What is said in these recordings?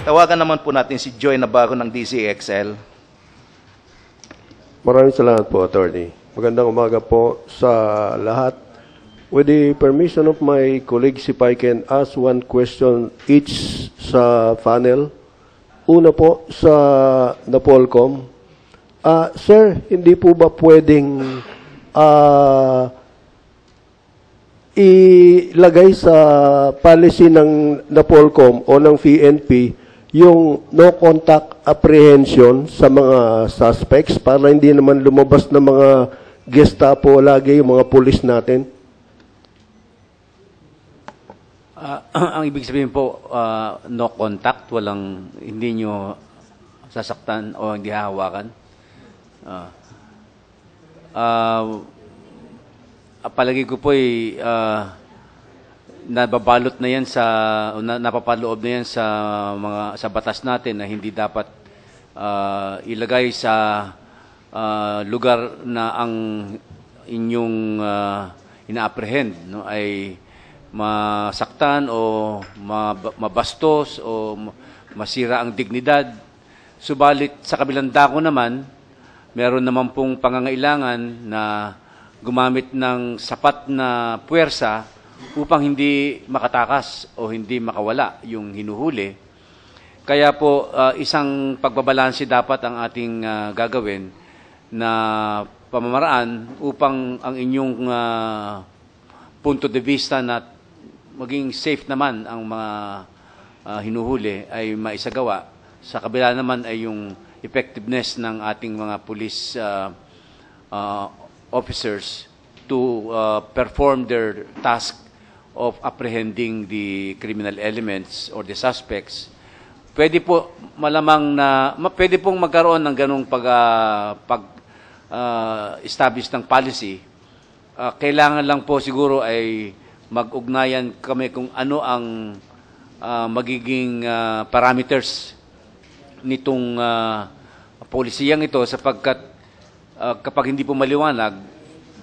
Tawagan naman po natin si Joy Navarro ng DCXL. Maraming salamat po, Attorney. Magandang umaga po sa lahat. With the permission of my colleagues, if I can ask one question each sa panel. Una po sa Napolcom. Sir, hindi po ba pwedeng ilagay sa policy ng Napolcom o ng PNP yung no contact apprehension sa mga suspects para hindi naman lumabas na mga Gestapo lagi yung mga pulis natin? Ang ibig sabihin po, no contact, hindi nyo sasaktan o hindi hahawakan. Palagi ko po nababalot na yan napapaloob na yan sa batas natin na hindi dapat ilagay sa lugar na ang inyong ina-apprehend ay masaktan o mabastos o masira ang dignidad. Subalit sa kabilang dako naman, meron naman pong pangangailangan na gumamit ng sapat na puwersa upang hindi makatakas o hindi makawala yung hinuhuli. Kaya po, isang pagbabalanse dapat ang ating gagawin na pamamaraan upang ang inyong punto de vista na maging safe naman ang mga hinuhuli ay maisagawa. Sa kabila naman ay yung effectiveness ng ating mga police officers to perform their task of apprehending the criminal elements or the suspects. Pwede po malamang pwede pong magkaroon ng ganung establish ng policy. Kailangan lang po siguro ay mag-ugnayan kami kung ano ang magiging parameters nitong polisiyang ito sapagkat kapag hindi po maliwanag,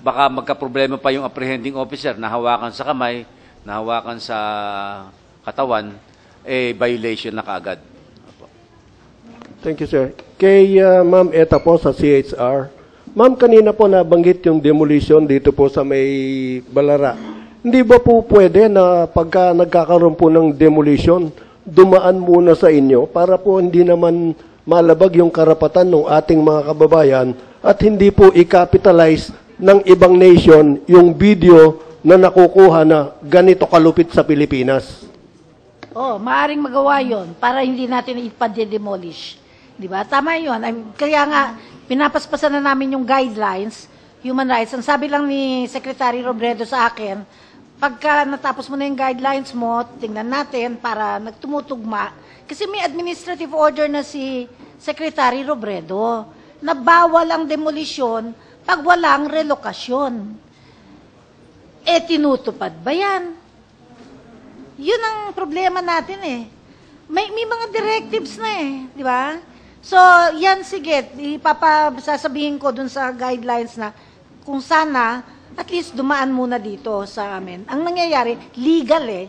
baka magka-problema pa yung apprehending officer, nahawakan sa kamay, nahawakan sa katawan, violation na kaagad. Thank you, sir. Kay Ma'am Eta po sa CHR. Ma'am, kanina po nabanggit yung demolition dito po sa may Balara. Hindi ba po pwede na pagka nagkakaroon po ng demolition, dumaan muna sa inyo para po hindi naman malabag yung karapatan ng ating mga kababayan at hindi po i-capitalize ng ibang nation yung video na nakukuha na ganito kalupit sa Pilipinas? Maaring magawa yon para hindi natin ipa-demolish. Di ba? Tama yun. Kaya nga, pinapaspasan na namin yung guidelines, human rights. Ang sabi lang ni Secretary Robredo sa akin, pagka natapos mo na yung guidelines mo, tingnan natin para nagtumutugma. Kasi may administrative order na si Secretary Robredo na bawal ang demolisyon pag walang relokasyon. Tinutupad ba yan? Yun ang problema natin May mga directives na di ba? So, yan sige, sasabihin ko dun sa guidelines na kung sana, at least dumaan muna dito sa amin. Ang nangyayari, legal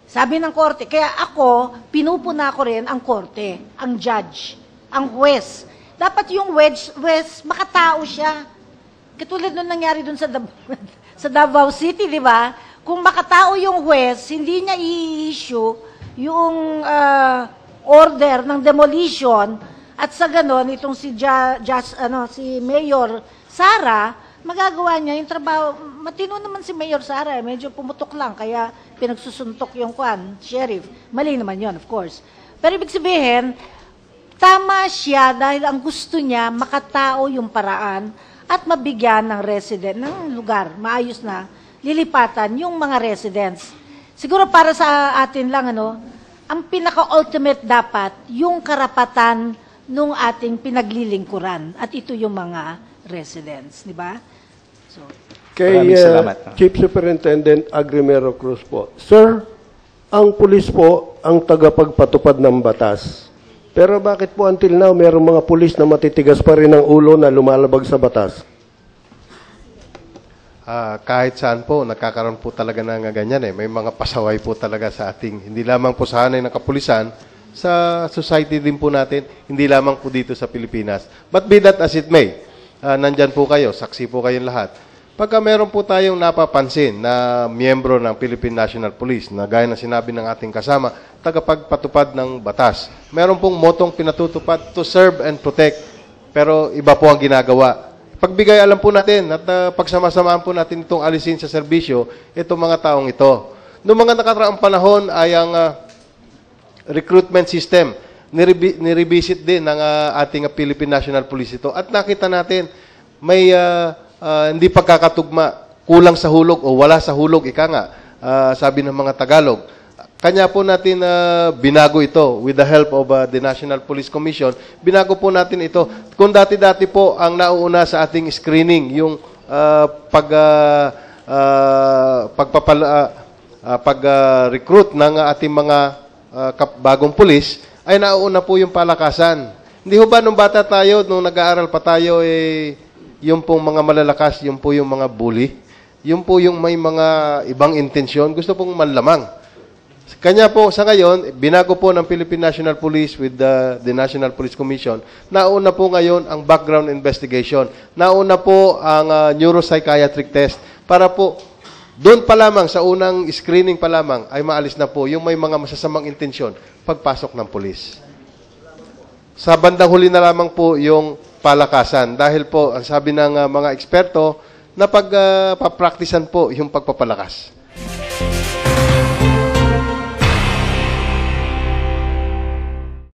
Sabi ng korte, kaya ako, pinupuna ko rin ang korte, ang judge, ang huwes. Dapat yung huwes, makatao siya. Katulad nung nangyari dun sa Davao City, di ba? Kung makatao yung huwes, hindi niya i-issue yung order ng demolition at sa ganon, itong si Mayor Sara, magagawa niya yung trabaho. Matino naman si Mayor Sara, medyo pumutok lang, kaya pinagsusuntok yung sheriff. Mali naman yon, of course. Pero ibig sabihin, tama siya dahil ang gusto niya makatao yung paraan at mabigyan ng resident ng lugar, maayos na lilipatan yung mga residents. Siguro para sa atin lang, ang pinaka-ultimate dapat yung karapatan nung ating pinaglilingkuran at ito yung mga residents, di ba? So, kay Chief Superintendent Agrimero Cruz po. Sir, ang pulis po ang tagapagpatupad ng batas. Pero bakit po until now mayroong mga pulis na matitigas pa rin ang ulo na lumalabag sa batas? Kahit saan po, nagkakaroon po talaga ng ganyan May mga pasaway po talaga sa ating, hindi lamang po sa hanay ng kapulisan, sa society din po natin, hindi lamang po dito sa Pilipinas. But be that as it may, nandyan po kayo, saksi po kayong lahat. Pagka meron po tayong napapansin na miyembro ng Philippine National Police, na gaya ng sinabi ng ating kasama, tagapagpatupad ng batas, meron pong motong pinatutupad to serve and protect, pero iba po ang ginagawa. Pagbigay alam po natin at pagsama-samaan po natin itong alisin sa serbisyo, itong mga taong ito. Noong mga nakaraang panahon ay ang recruitment system, nirevisit din ng ating Philippine National Police ito. At nakita natin, may hindi pagkakatugma, kulang sa hulog o wala sa hulog, ika nga, sabi ng mga Tagalog. Kanya po natin binago ito with the help of the National Police Commission. Binago po natin ito. Kung dati-dati po ang nauuna sa ating screening, yung pag-recruit ng ating mga bagong pulis, ay nauuna po yung palakasan. Hindi ho ba nung bata tayo, nung nag-aaral pa tayo, yung pong mga malalakas, yung po yung mga bully, yung po yung may mga ibang intensyon, gusto pong manlamang. Kanya po, sa ngayon, binago po ng Philippine National Police with the National Police Commission, nauna po ngayon ang background investigation, nauna po ang neuropsychiatric test, para po, doon pa lamang, sa unang screening pa lamang, ay maalis na po yung may mga masasamang intensyon pagpasok ng pulis. Sa bandang huli na lamang po yung palakasan. Dahil po, ang sabi ng mga eksperto, na pagpapraktisan po yung pagpapalakas.